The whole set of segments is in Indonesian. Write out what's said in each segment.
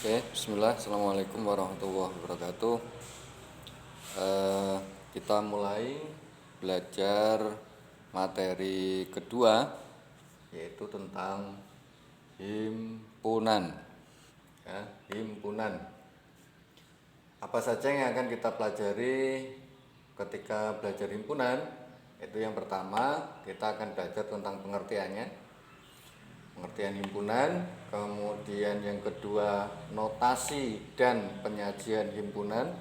Oke, bismillah, assalamualaikum warahmatullahi wabarakatuh. Kita mulai belajar materi kedua, yaitu tentang himpunan. Ya, himpunan. Apa saja yang akan kita pelajari ketika belajar himpunan? Itu yang pertama, kita akan belajar tentang pengertiannya. Pengertian himpunan, kemudian yang kedua notasi dan penyajian himpunan,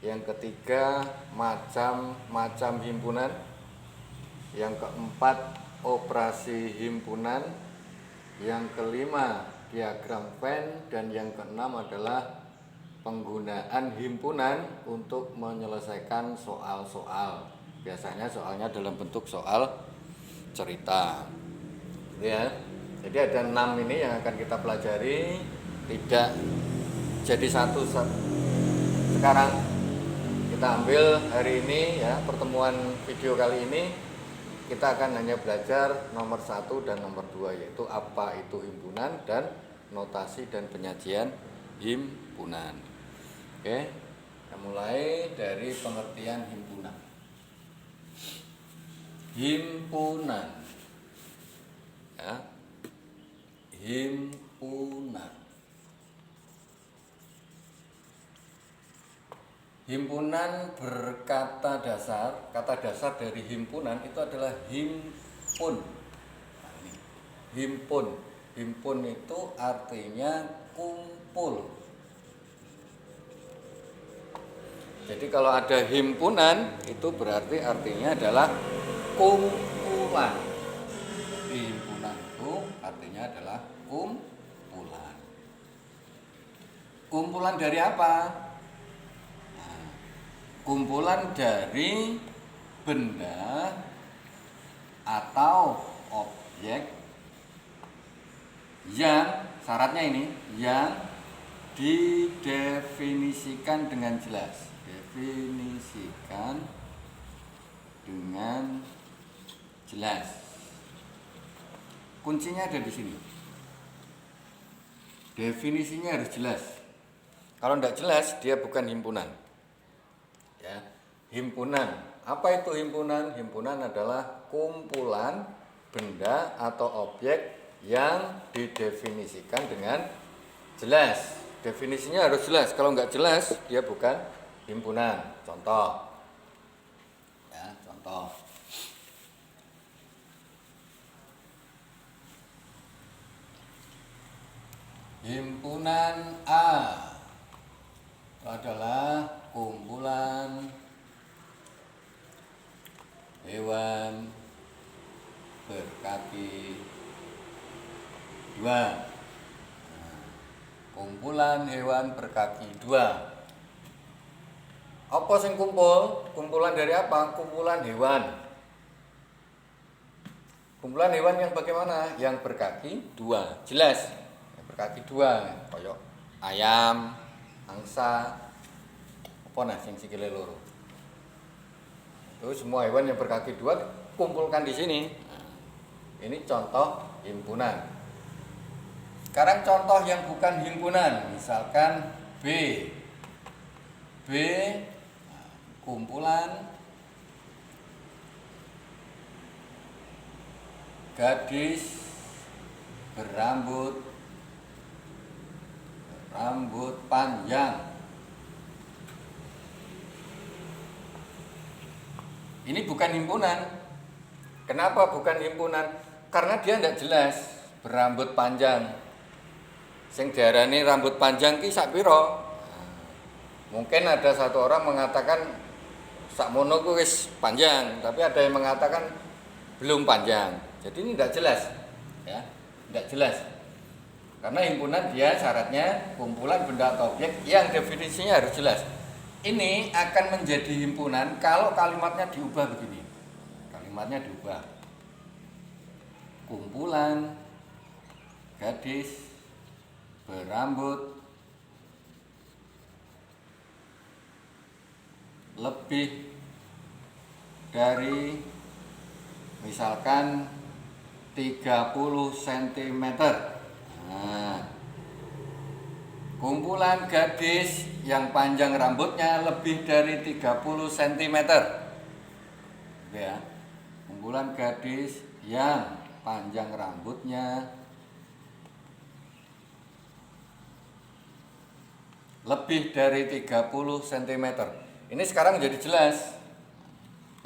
yang ketiga macam-macam himpunan, yang keempat operasi himpunan, yang kelima diagram Venn, dan yang keenam adalah penggunaan himpunan untuk menyelesaikan soal-soal. Biasanya soalnya dalam bentuk soal cerita, ya. Jadi ada 6 ini yang akan kita pelajari, tidak jadi satu sekarang. Kita ambil hari ini ya, pertemuan video kali ini kita akan hanya belajar nomor 1 dan nomor 2, yaitu apa itu himpunan dan notasi dan penyajian himpunan. Oke, kita mulai dari pengertian himpunan. Himpunan, ya. Himpunan. Himpunan berkata dasar, kata dasar dari himpunan itu adalah himpun. Nah, ini. Himpun. Himpun itu artinya kumpul. Jadi kalau ada himpunan itu berarti artinya adalah kumpulan. Himpunan itu artinya adalah kumpulan. Kumpulan dari apa? Nah, kumpulan dari benda atau objek yang syaratnya ini yang didefinisikan dengan jelas. Definisikan dengan jelas. Kuncinya ada di sini. Definisinya harus jelas. Kalau tidak jelas, dia bukan himpunan. Ya, himpunan. Apa itu himpunan? Himpunan adalah kumpulan benda atau objek yang didefinisikan dengan jelas. Definisinya harus jelas. Kalau nggak jelas, dia bukan himpunan. Contoh. Ya, contoh. Himpunan A adalah kumpulan hewan berkaki dua. Kumpulan hewan berkaki dua. Apa sing kumpul? Kumpulan dari apa? Kumpulan hewan. Kumpulan hewan yang bagaimana? Yang berkaki dua. Jelas. Berkaki dua, koyok ayam, angsa, apa nah sing sikile loro. Itu semua hewan yang berkaki dua kumpulkan di sini. Nah, ini contoh himpunan. Sekarang contoh yang bukan himpunan, misalkan B. Kumpulan gadis berambut panjang. Ini bukan himpunan. Kenapa bukan himpunan? Karena dia tidak jelas. Berambut panjang. Sing diarani rambut panjang ki sak piro? Mungkin ada satu orang mengatakan sakmono ku wis panjang, tapi ada yang mengatakan belum panjang. Jadi ini tidak jelas. Ya, tidak jelas. Karena himpunan dia syaratnya kumpulan benda atau objek yang definisinya harus jelas. Ini akan menjadi himpunan kalau kalimatnya diubah begini. Kalimatnya diubah. Kumpulan gadis berambut lebih dari misalkan 30 cm. Nah, kumpulan gadis yang panjang rambutnya lebih dari 30 cm. Ya. Kumpulan gadis yang panjang rambutnya lebih dari 30 cm. Ini sekarang jadi jelas.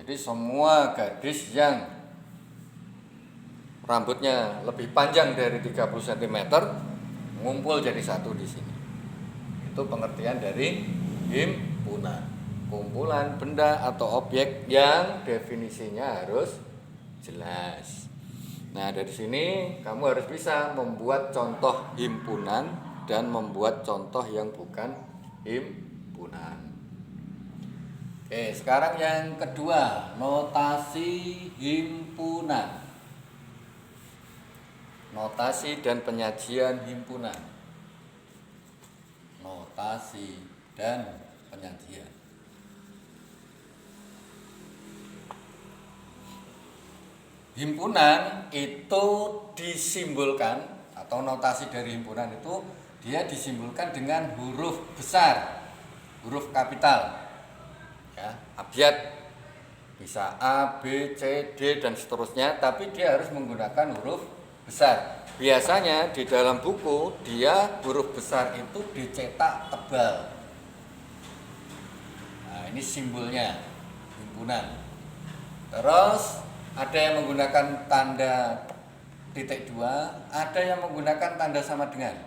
Jadi semua gadis yang rambutnya lebih panjang dari 30 cm ngumpul jadi satu di sini. Itu pengertian dari himpunan. Kumpulan benda atau objek yang definisinya harus jelas. Nah, dari sini kamu harus bisa membuat contoh himpunan dan membuat contoh yang bukan himpunan. Oke, sekarang yang kedua, notasi himpunan. Notasi dan penyajian himpunan. Notasi dan penyajian. Himpunan itu disimbolkan, atau notasi dari himpunan itu dia disimbolkan dengan huruf besar, huruf kapital, ya, abjad, bisa A, B, C, D dan seterusnya, tapi dia harus menggunakan huruf besar. Biasanya di dalam buku dia huruf besar itu dicetak tebal. Nah, ini simbolnya himpunan. Terus ada yang menggunakan tanda titik dua, ada yang menggunakan tanda sama dengan.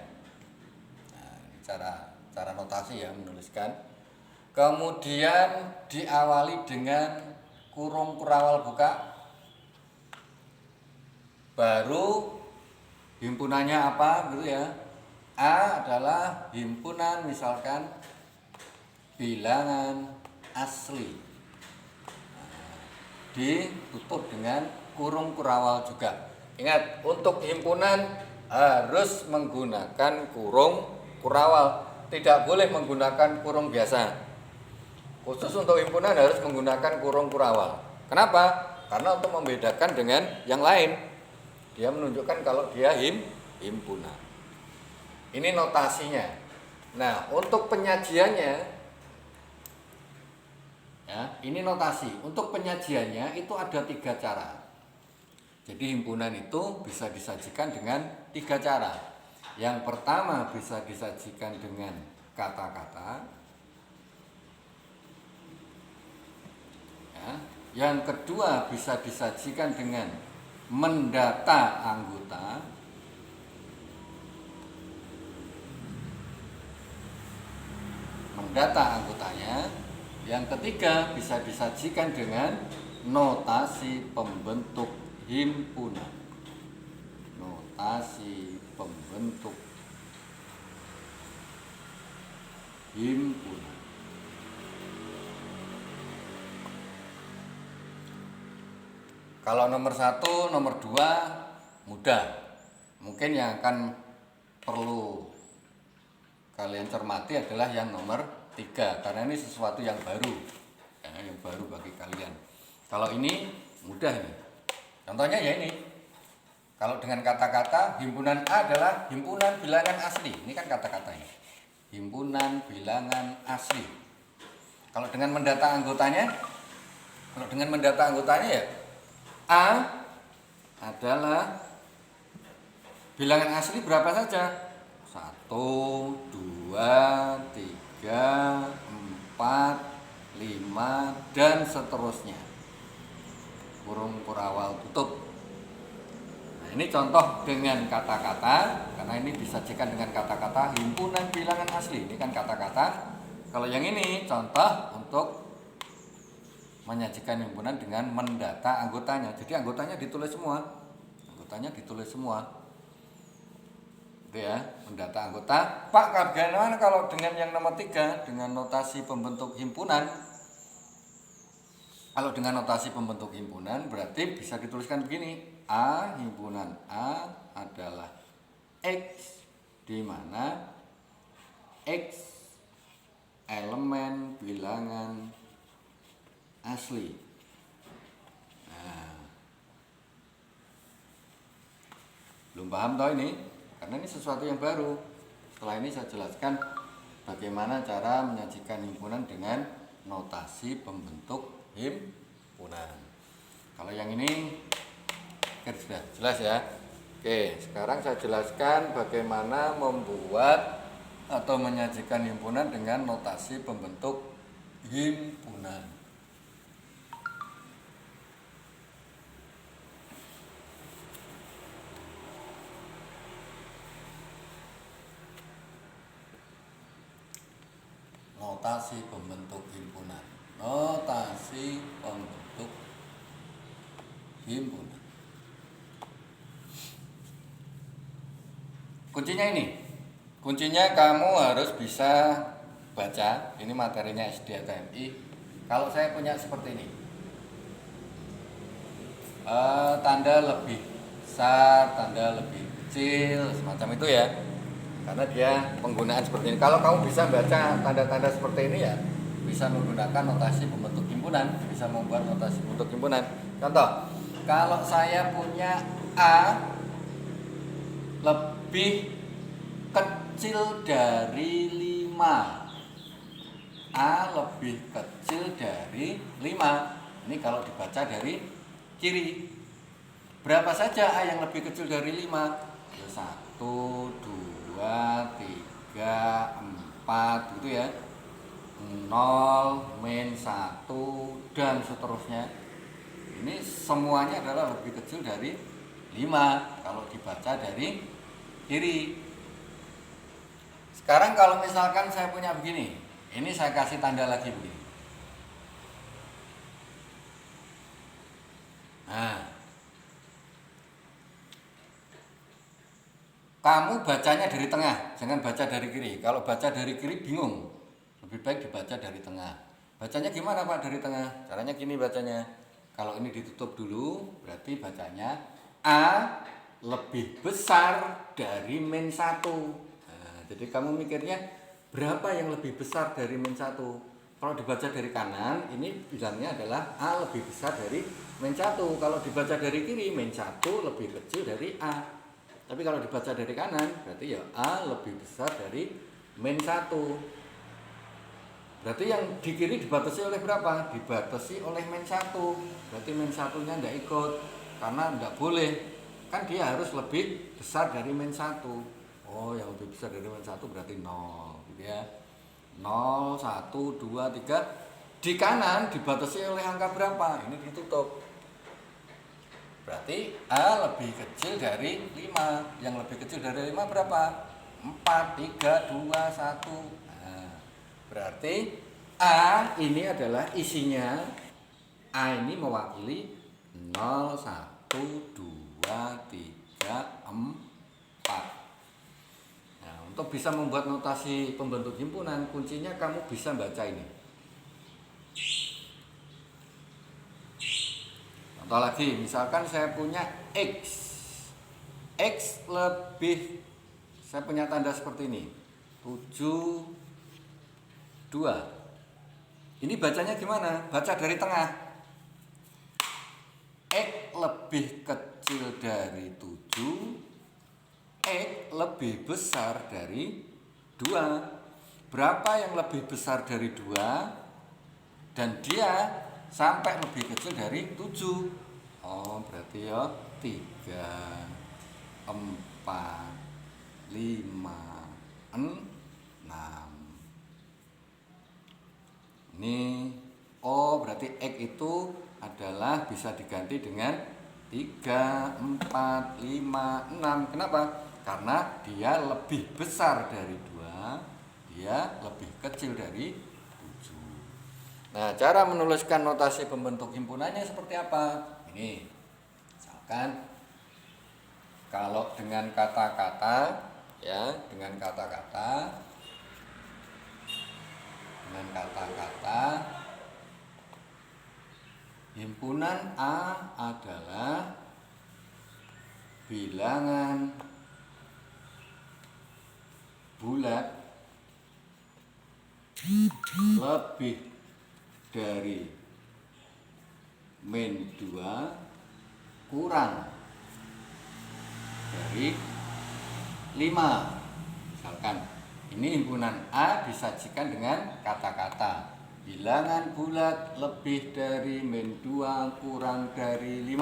Nah, ini cara notasi ya, menuliskan. Kemudian diawali dengan kurung kurawal buka. Baru himpunannya apa gitu ya. A adalah himpunan misalkan bilangan asli. Ditutup dengan kurung kurawal juga. Ingat, untuk himpunan harus menggunakan kurung kurawal, tidak boleh menggunakan kurung biasa. Khusus untuk himpunan harus menggunakan kurung kurawal. Kenapa? Karena untuk membedakan dengan yang lain. Dia menunjukkan kalau dia himpunan. Ini notasinya. Nah, untuk penyajiannya, ya, ini notasi. Untuk penyajiannya itu ada 3 cara. Jadi himpunan itu bisa disajikan dengan 3 cara. Yang pertama bisa disajikan dengan kata-kata. Ya. Yang kedua bisa disajikan dengan mendata anggota. Mendata anggotanya. Yang ketiga bisa disajikan dengan notasi pembentuk himpunan. Notasi pembentuk himpunan. Kalau nomor 1, nomor 2 mudah. Mungkin yang akan perlu kalian cermati adalah yang nomor 3, karena ini sesuatu yang baru, ya, yang baru bagi kalian. Kalau ini mudah nih. Contohnya ya ini. Kalau dengan kata-kata, himpunan A adalah himpunan bilangan asli. Ini kan kata-katanya. Himpunan bilangan asli. Kalau dengan mendata anggotanya, ya A adalah bilangan asli berapa saja? 1, 2, 3, 4, 5 dan seterusnya. Kurung kurawal tutup. Nah, ini contoh dengan kata-kata, karena ini disajikan dengan kata-kata himpunan bilangan asli. Ini kan kata-kata. Kalau yang ini contoh untuk menyajikan himpunan dengan mendata anggotanya. Jadi anggotanya ditulis semua. Itu ya, mendata anggota. Pak, bagaimana kalau dengan yang nomor 3, dengan notasi pembentuk himpunan? Kalau dengan notasi pembentuk himpunan berarti bisa dituliskan begini. A, himpunan A adalah X, di mana X elemen bilangan asli. Nah, belum paham toh ini? Karena ini sesuatu yang baru. Setelah ini saya jelaskan bagaimana cara menyajikan himpunan dengan notasi pembentuk himpunan. Kalau yang ini sudah jelas ya. Oke, sekarang saya jelaskan bagaimana membuat atau menyajikan himpunan dengan notasi pembentuk himpunan. Notasi pembentuk himpunan. Notasi pembentuk himpunan. Kuncinya ini. Kuncinya kamu harus bisa baca. Ini materinya SD ATMI. Kalau saya punya seperti ini. Tanda lebih besar, tanda lebih kecil, semacam itu ya. Karena dia penggunaan seperti ini. Kalau kamu bisa baca tanda-tanda seperti ini ya, bisa menggunakan notasi pembentuk himpunan, bisa membuat notasi pembentuk himpunan. Contoh, kalau saya punya A lebih kecil dari 5. A lebih kecil dari 5. Ini kalau dibaca dari kiri. Berapa saja A yang lebih kecil dari 5? 1, 2, 3, 4 gitu ya. 0, min 1 dan seterusnya. Ini semuanya adalah lebih kecil dari 5 kalau dibaca dari kiri. Sekarang kalau misalkan saya punya begini, ini saya kasih tanda lagi begini. Nah, kamu bacanya dari tengah, jangan baca dari kiri. Kalau baca dari kiri bingung, lebih baik dibaca dari tengah. Bacanya gimana Pak dari tengah? Caranya gini bacanya. Kalau ini ditutup dulu, berarti bacanya A lebih besar dari min 1. Nah, jadi kamu mikirnya berapa yang lebih besar dari min 1? Kalau dibaca dari kanan, ini bilangnya adalah A lebih besar dari min 1. Kalau dibaca dari kiri, min 1 lebih kecil dari A. Tapi kalau dibaca dari kanan, berarti ya A lebih besar dari min 1. Berarti yang di kiri dibatasi oleh berapa? Dibatasi oleh min 1. Berarti min 1-nya enggak ikut. Karena enggak boleh. Kan dia harus lebih besar dari min 1. Oh, yang lebih besar dari min 1 berarti 0. Gitu ya. 0, 1, 2, 3. Di kanan dibatasi oleh angka berapa? Ini ditutup. Berarti A lebih kecil dari 5. Yang lebih kecil dari 5 berapa? 4, 3, 2, 1. Berarti A ini adalah isinya. A ini mewakili 0, 1, 2, 3, 4. Nah, untuk bisa membuat notasi pembentuk himpunan, kuncinya kamu bisa baca ini. Contoh lagi, misalkan saya punya X. X lebih, saya punya tanda seperti ini. 7, 2. Ini bacanya gimana? Baca dari tengah. X lebih kecil dari 7. X lebih besar dari 2. Berapa yang lebih besar dari 2? Dan dia sampai lebih kecil dari 7. Oh, berarti ya 3, 4, 5, 6. Ini, oh berarti X itu adalah bisa diganti dengan 3, 4, 5, 6. Kenapa? Karena dia lebih besar dari 2, dia lebih kecil dari 7. Nah, cara menuliskan notasi pembentuk himpunannya seperti apa? Ini, misalkan kalau dengan kata-kata, ya, dengan kata-kata himpunan A adalah bilangan bulat lebih dari min 2 kurang dari 5. Misalkan ini himpunan A disajikan dengan kata-kata bilangan bulat lebih dari min 2 kurang dari 5.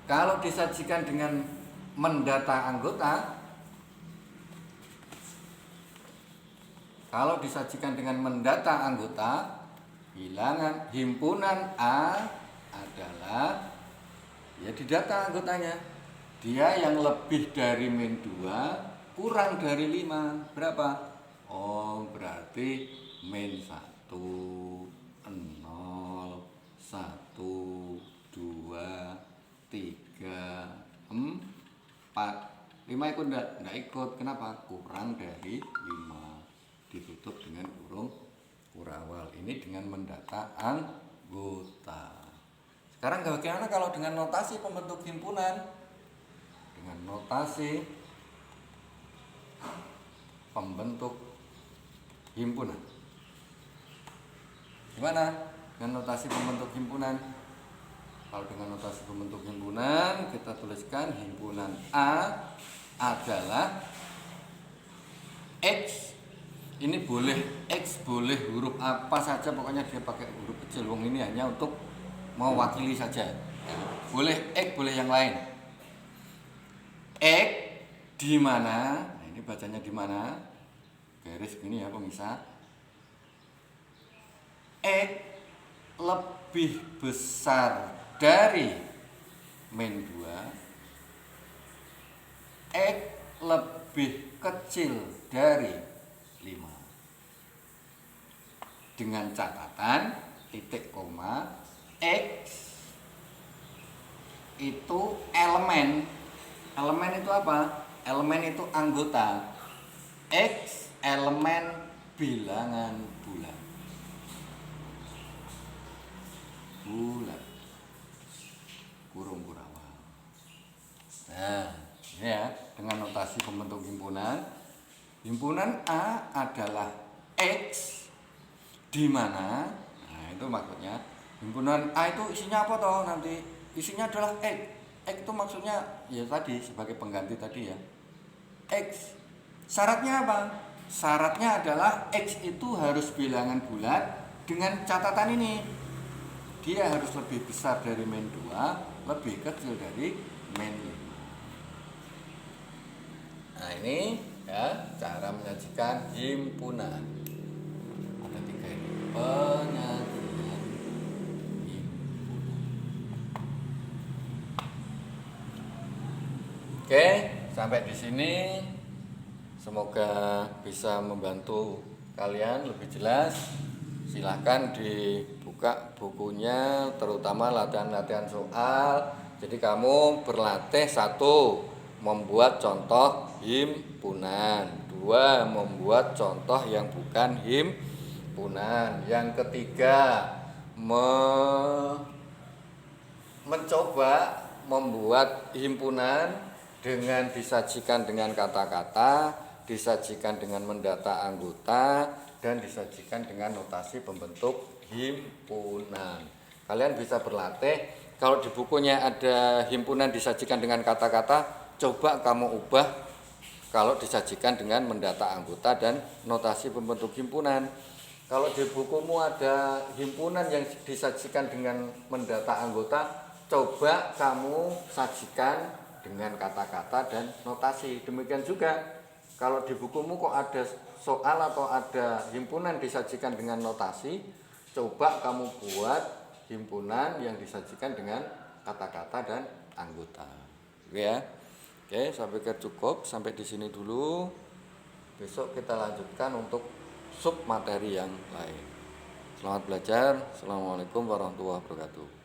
Kalau disajikan dengan mendata anggota, bilangan himpunan A adalah ya di data anggotanya. Dia yang lebih dari min 2 kurang dari 5. Berapa? Oh, berarti min 1, 0, 1, 2, 3, 4. 5 ikut enggak ikut. Kenapa? Kurang dari 5. Ditutup dengan kurung kurawal. Ini dengan mendata anggota. Sekarang bagaimana kalau dengan notasi pembentuk himpunan? Dengan notasi pembentuk himpunan. Gimana? Dengan notasi pembentuk himpunan. Kalau dengan notasi pembentuk himpunan, kita tuliskan himpunan A adalah X. Ini boleh X, boleh huruf apa saja, pokoknya dia pakai huruf kecil. Wong ini hanya untuk mewakili saja. Boleh X, boleh yang lain. X di mana? Nah, ini bacanya di mana? Garis gini ya pemirsa. X lebih besar dari min 2. X lebih kecil dari 5. Dengan catatan titik koma X itu elemen. Elemen itu apa? Elemen itu anggota. X elemen bilangan bulat. Kurung kurawal. Nah, ini ya, dengan notasi pembentuk himpunan. Himpunan A adalah X di mana? Nah, itu maksudnya himpunan A itu isinya apa toh nanti? Isinya adalah X. X itu maksudnya ya tadi sebagai pengganti tadi ya. X. Syaratnya apa? Syaratnya adalah X itu harus bilangan bulat dengan catatan ini. Dia harus lebih besar dari min 2, lebih kecil dari min 5. Nah, ini ya cara menyajikan himpunan. Ada 3 ini. Penyajian himpunan. Oke, sampai di sini semoga bisa membantu kalian lebih jelas. Silahkan dibuka bukunya, terutama latihan-latihan soal. Jadi kamu berlatih 1, membuat contoh himpunan. 2, membuat contoh yang bukan himpunan. Yang ketiga, mencoba membuat himpunan dengan disajikan dengan kata-kata, disajikan dengan mendata anggota, dan disajikan dengan notasi pembentuk himpunan. Kalian bisa berlatih. Kalau di bukunya ada himpunan disajikan dengan kata-kata, coba kamu ubah kalau disajikan dengan mendata anggota dan notasi pembentuk himpunan. Kalau di bukumu ada himpunan yang disajikan dengan mendata anggota, coba kamu sajikan dengan kata-kata dan notasi. Demikian juga kalau di bukumu kok ada soal atau ada himpunan disajikan dengan notasi, coba kamu buat himpunan yang disajikan dengan kata-kata dan anggota. Oke ya. Oke, saya pikir cukup sampai di sini dulu. Besok kita lanjutkan untuk sub materi yang lain. Selamat belajar. Assalamualaikum warahmatullahi wabarakatuh.